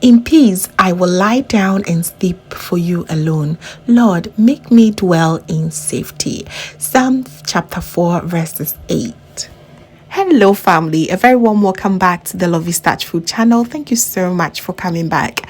In peace I will lie down and sleep for you alone. Lord, make me dwell in safety. Psalm chapter 4 verses 8. Hello family, a very warm welcome back to the Lovey Starch Food channel. Thank you so much for coming back.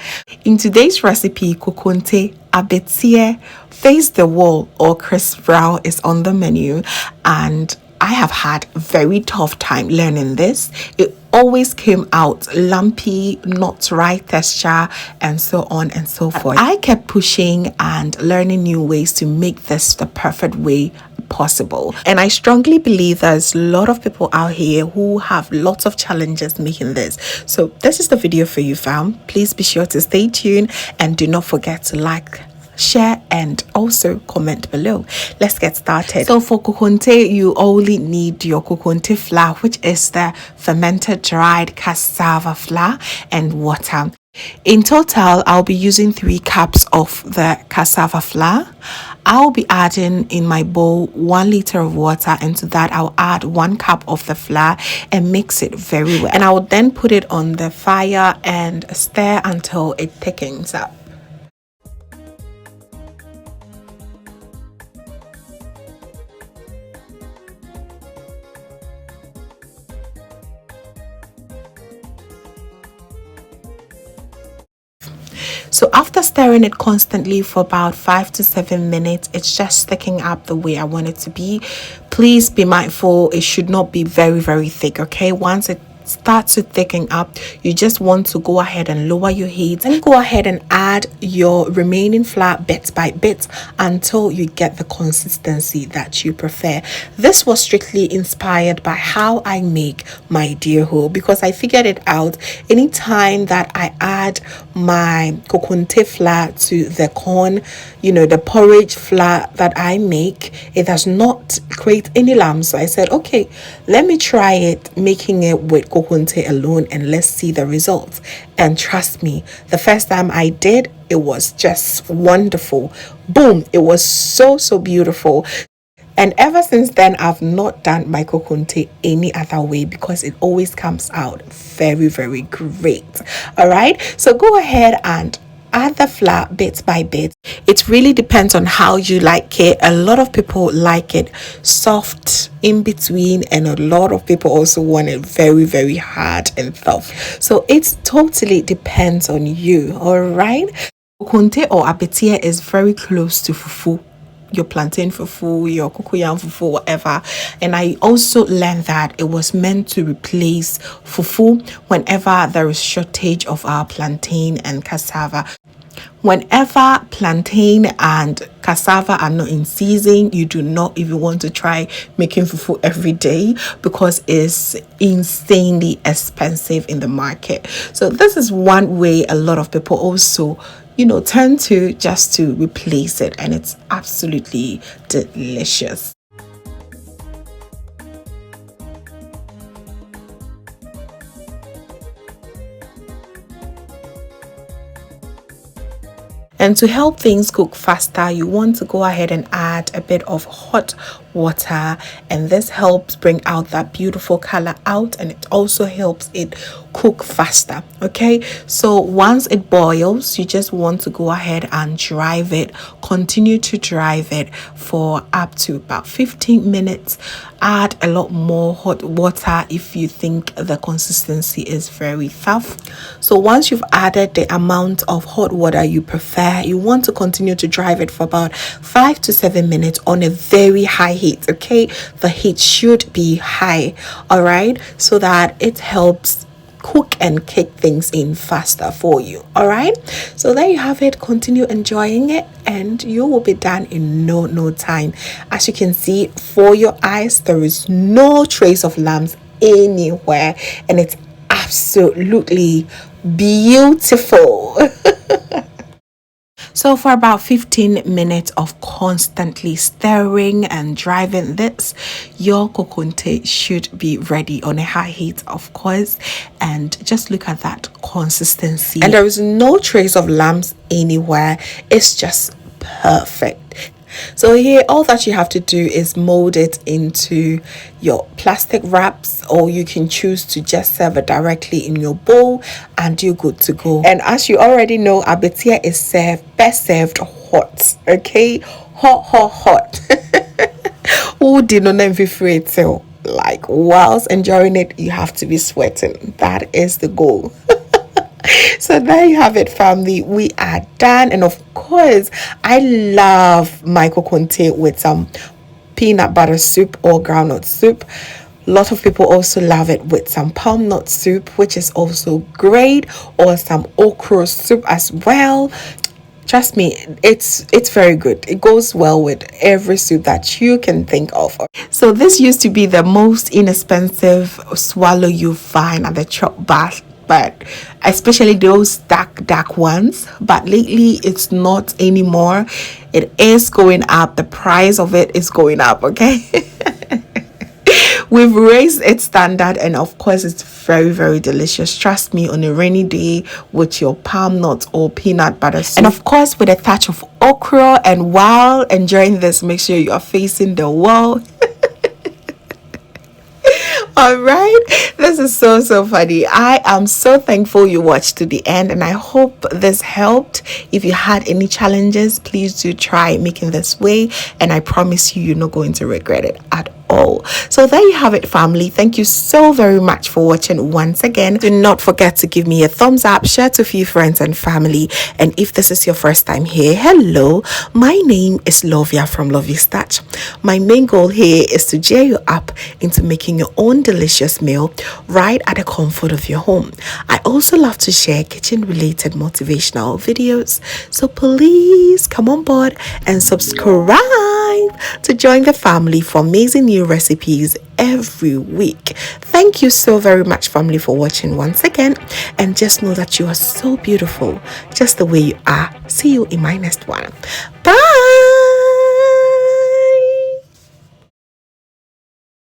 In today's recipe, Konkonte, Abetie, face the wall or crisp brown is on the menu, and I have had a very tough time learning this. It always came out lumpy, not right texture, and so on and so forth. I kept pushing and learning new ways to make this the perfect way possible, and I strongly believe there's a lot of people out here who have lots of challenges making this. So this is the video for you, fam. Please be sure to stay tuned and do not forget to like, share, and also comment below. Let's get started. So for Konkonte, you only need your Konkonte flour, which is the fermented dried cassava flour, and water. In total, I'll be using 3 cups of the cassava flour. I'll be adding in my bowl 1 liter of water, and to that I'll add 1 cup of the flour and mix it very well. And I will then put it on the fire and stir until it thickens up. So after stirring it constantly for about 5 to 7 minutes, it's just thickening up the way I want it to be. Please be mindful, it should not be very thick, okay? Once it starts to thicken up, you just want to go ahead and lower your heat and go ahead and add your remaining flour bit by bit until you get the consistency that you prefer. This was strictly inspired by how I make my deer hoe, because I figured it out. Anytime that I add my Konkonte flour to the corn, the porridge flour that I make, it does not create any lumps. So I said, okay, let me try it making it with Konkonte alone and let's see the results. And trust me, the first time I did, it was just wonderful. Boom, it was so beautiful. And ever since then, I've not done my Konkonte any other way, because it always comes out very great. All right, so go ahead and add the flour bit by bit. It really depends on how you like it. A lot of people like it soft in between, and a lot of people also want it very hard and tough. So it totally depends on you. All right, Konkonte or Abetie is very close to fufu, your plantain fufu, your cocoyam fufu, whatever. And I also learned that it was meant to replace fufu whenever there is shortage of our plantain and cassava. Whenever plantain and cassava are not in season, you do not even want to try making fufu every day, because it's insanely expensive in the market. So this is one way a lot of people also turn to, just to replace it, and it's absolutely delicious. And to help things cook faster, you want to go ahead and add a bit of hot water, and this helps bring out that beautiful color out, and it also helps it cook faster. Okay, so once it boils, you just want to go ahead and drive it. Continue to drive it for up to about 15 minutes. Add a lot more hot water if you think the consistency is very tough. So once you've added the amount of hot water you prefer, you want to continue to drive it for about 5 to 7 minutes on a very high heat. Okay, the heat should be high, all right, so that it helps cook and kick things in faster for you. All right, so there you have it. Continue enjoying it and you will be done in no time. As you can see, for your eyes, there is no trace of lumps anywhere, and it's absolutely beautiful. So for about 15 minutes of constantly stirring and driving this, your Konkonte should be ready on a high heat, of course. And just look at that consistency. And there is no trace of lumps anywhere. It's just perfect. So here, all that you have to do is mold it into your plastic wraps, or you can choose to just serve it directly in your bowl and you're good to go. And as you already know, Abetie is best served hot, okay? Hot. Who did not infiltrate? So, like, whilst enjoying it, you have to be sweating. That is the goal. So there you have it, family. We are done. And of course, I love my Konkonte with some peanut butter soup or groundnut soup. A lot of people also love it with some palm nut soup, which is also great, or some okra soup as well. Trust me, it's very good. It goes well with every soup that you can think of. So this used to be the most inexpensive swallow you find at the chop bar, but especially those dark ones. But lately it's not anymore. It is going up. The price of it is going up, okay? We've raised its standard, and of course it's very, very delicious. Trust me, on a rainy day with your palm nut or peanut butter soup, and of course with a touch of okra. And while enjoying this, make sure you are facing the wall. All right, this is so funny. I am so thankful you watched to the end, and I hope this helped. If you had any challenges, please do try making this way, and I promise you, you're not going to regret it at all. So there you have it, family. Thank you so very much for watching once again. Do not forget to give me a thumbs up, share to a few friends and family. And if this is your first time here, hello, my name is Lovia from Lovey's Touch. My main goal here is to cheer you up into making your own delicious meal right at the comfort of your home. I also love to share kitchen related motivational videos, so please come on board and subscribe to join the family for amazing new recipes every week. Thank you so very much, family, for watching once again, and just know that you are so beautiful just the way you are. See you in my next one.